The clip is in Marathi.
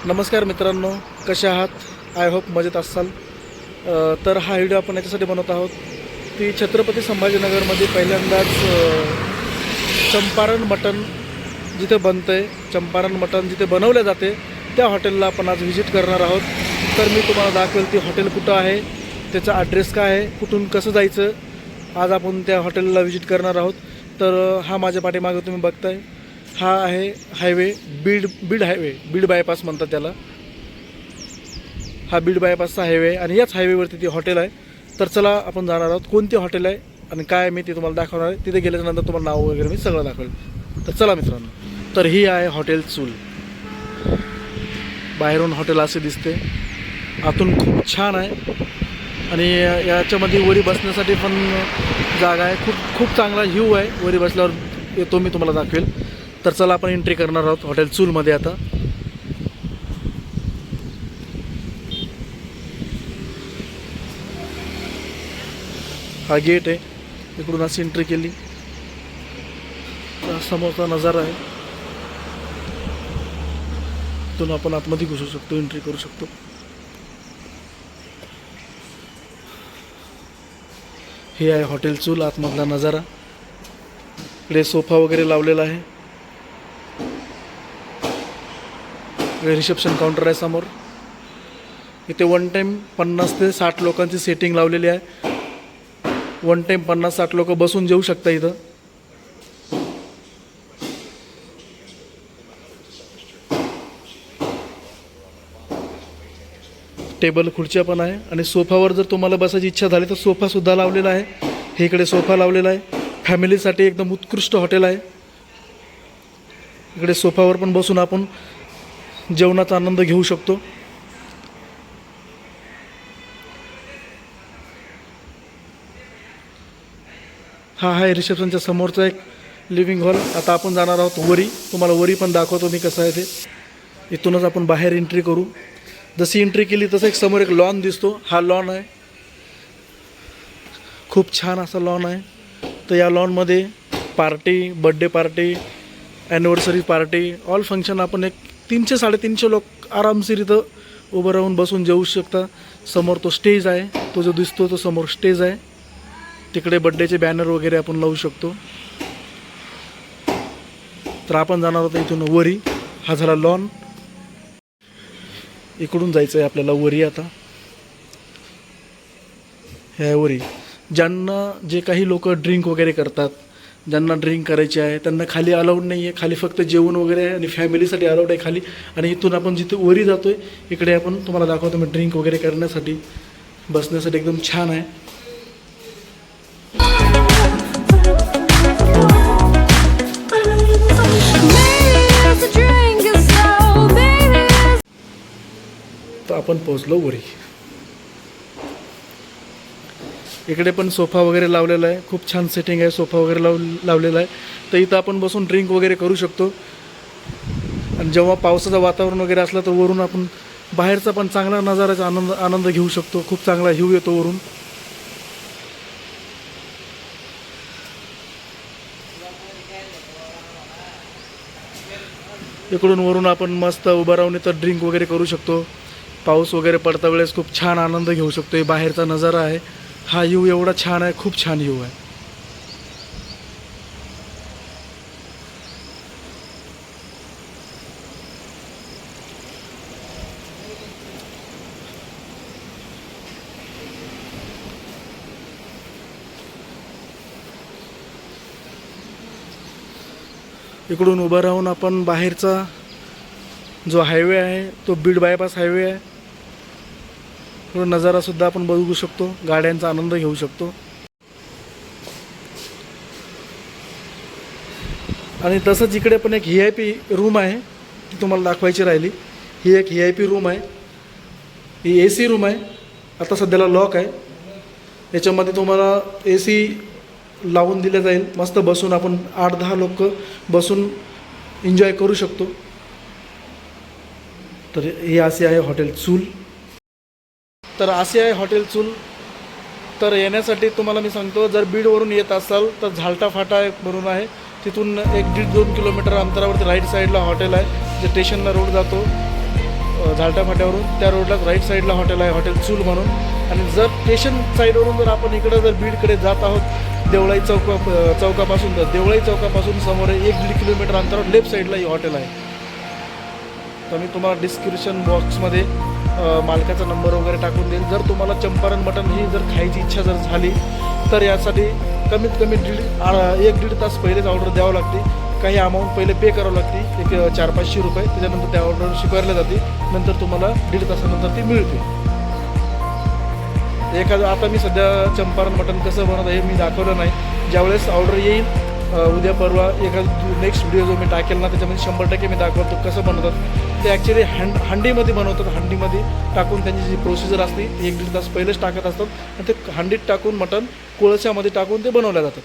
नमस्कार मित्रांनो, कसे आहात? आय होप मजेत असाल. तर हा व्हिडिओ आपण याच्यासाठी बनवत आहोत की छत्रपती संभाजीनगरमध्ये पहिल्यांदाच चंपारण मटण जिथे बनतं आहे, चंपारण मटण जिथे बनवले जाते त्या हॉटेलला आपण आज व्हिजिट करणार आहोत. तर मी तुम्हाला दाखवेल ती हॉटेल कुठं आहे, त्याचा ॲड्रेस काय आहे, कुठून कसं जायचं. आज आपण त्या हॉटेलला व्हिजिट करणार आहोत. तर हा माझ्या पाठीमागे तुम्ही बघताय, हा आहे highway, Beed highway, Beed bypass म्हणतात त्याला. हा बीड बायपासचा हायवे आणि याच हायवेवरती ती हॉटेल आहे. तर चला आपण जाणार आहोत कोणती हॉटेल आहे आणि काय मी ते तुम्हाला दाखवणार आहे. तिथे गेल्यानंतर तुम्हाला नाव वगैरे मी सगळं दाखवेल. तर चला मित्रांनो, तर ही आहे हॉटेल चूल. बाहेरून हॉटेल असे दिसते, आतून खूप छान आहे आणि याच्यामध्ये वरी बसण्यासाठी पण जागा आहे. खूप चांगला व्ह्यू आहे. वरी बसल्यावर तो मी तुम्हाला दाखवेल. तर चला आपण एंट्री करणार आहोत हॉटेल चूलमध्ये. आता हा गेट आहे, इकडून अशी एंट्री केली तर समोरचा नजारा आहे. इथून आपण आतमध्ये घुसू शकतो, एंट्री करू शकतो. हे आहे हॉटेल चूल, आतमधला नजारा. इकडे सोफा वगैरे लावलेला आहे. रिसेप्शन काउंटर आहे समोर. इथे वन टाईम 50 ते 60 लोकांची सेटिंग लावलेली आहे. वन टाईम 50-60 लोक बसून जेवू शकता इथं. टेबल खुर्च्या पण आहे आणि सोफावर जर तुम्हाला बसायची इच्छा झाली तर सोफासुद्धा लावलेला आहे. हे इकडे सोफा लावलेला आहे. फॅमिलीसाठी एकदम उत्कृष्ट हॉटेल आहे. इकडे सोफावर पण बसून आपण जेवणाचा आनंद घेऊ शकतो. हा आहे रिसेप्शनच्या समोरचा एक लिव्हिंग हॉल. आता आपण जाणार आहोत वरी. तुम्हाला वरी पण दाखवतो मी कसं आहे ते. इथूनच आपण बाहेर एंट्री करू. जशी एंट्री केली तसं एक समोर एक लॉन दिसतो. हा लॉन आहे, खूप छान असा लॉन आहे. तर या लॉनमध्ये party, birthday party, anniversary party, all function आपण एक 300-350 लोक आरामशीर इथं उभं राहून बसून जेवू शकता. समोर तो स्टेज आहे, तो जो दिसतो तो समोर स्टेज आहे. तिकडे बड्डेचे बॅनर वगैरे आपण लावू शकतो. तर आपण जाणार होतो इथून वरी. हा झाला लॉन. इकडून जायचं आहे आपल्याला वरी. आता हे आहे वरी. ज्यांना जे काही लोक ड्रिंक वगैरे करतात, ज्यांना ड्रिंक करायची आहे त्यांना खाली अलाउड नाही आहे. खाली फक्त जेवण वगैरे आहे आणि फॅमिलीसाठी अलाउड आहे खाली. आणि इथून आपण जिथे वरी जातो आहे इकडे आपण तुम्हाला दाखवतो मी ड्रिंक वगैरे करण्यासाठी, बसण्यासाठी एकदम छान आहे. तर आपण पोहोचलो वरी. इकडे पण सोफा वगैरे लावलेला आहे. खूप छान सेटिंग आहे. सोफा वगैरे लावलेला आहे. तर इथं आपण बसून ड्रिंक वगैरे करू शकतो. आणि जेव्हा पावसाचं वातावरण वगैरे असलं तर वरून आपण बाहेरचा पण चांगला नजाराचा आनंद घेऊ शकतो. खूप चांगला व्ह्यू येतो वरून. इकडून वरून आपण मस्त उभं राहून इथं ड्रिंक वगैरे करू शकतो. पाऊस वगैरे पडता वेळेस खूप छान आनंद घेऊ शकतो. बाहेरचा नजारा आहे. हा व्ह्यू एवढा छान आहे, खूप छान व्ह्यू आहे. इकडून उभं राहून आपण बाहेरचा जो हायवे आहे तो बीड बायपास हायवे आहे, तो नजारासुद्धा आपण बघू शकतो. गाड्यांचा आनंद घेऊ शकतो. आणि तसंच इकडे पण एक VIP रूम आहे, ती तुम्हाला दाखवायची राहिली. ही एक VIP रूम आहे. ही AC रूम आहे. आता सध्याला लॉक आहे. याच्यामध्ये तुम्हाला AC लावून दिलं जाईल. मस्त बसून आपण 8-10 लोक बसून एन्जॉय करू शकतो. तर हे असे आहे हॉटेल चूल. तर असे आहे हॉटेल चूल. तर येण्यासाठी तुम्हाला मी सांगतो, जर बीडवरून येत असाल तर झालटा फाटा एक म्हणून आहे, तिथून 1-1.5-2 किलोमीटर अंतरावरती राईट साईडला हॉटेल आहे, जे स्टेशनला रोड जातो. झालटा फाट्यावरून त्या रोडलाच राईट साईडला हॉटेल आहे, हॉटेल चूल म्हणून. आणि जर स्टेशन साईडवरून जर आपण इकडं जर बीडकडे जात आहोत चौकापासून तर देवळाई चौकापासून समोर 1-1.5 किलोमीटर अंतरावर लेफ्ट साईडला ही हॉटेल आहे. तर मी तुम्हाला डिस्क्रिप्शन बॉक्समध्ये मालकाचा नंबर वगैरे टाकून देईल. जर तुम्हाला चंपारण मटण ही जर खायची इच्छा जर झाली तर यासाठी कमीत कमी 1-1.5 तास पहिलेच ऑर्डर द्यावं लागते. काही अमाऊंट पहिले पे करावं लागते, एक 400-500 रुपये. त्याच्यानंतर त्या ऑर्डर स्वीकारल्या जाते. नंतर तुम्हाला 1.5 तासानंतर ती मिळते. आता मी सध्या चंपारण मटण कसं बनवतं हे मी दाखवलं नाही. ज्यावेळेस ऑर्डर येईल उद्या परवा नेक्स्ट व्हिडिओ जो मी टाकेल ना त्याच्यामध्ये 100% मी दाखवतो कसं बनवतात. ते ॲक्च्युली हंडीमध्ये बनवतात. हंडीमध्ये टाकून त्यांची जी प्रोसिजर असते 1-1.5 तास पहिलेच टाकत असतात आणि ते हंडीत टाकून मटण कोळशामध्ये टाकून ते बनवल्या जातात.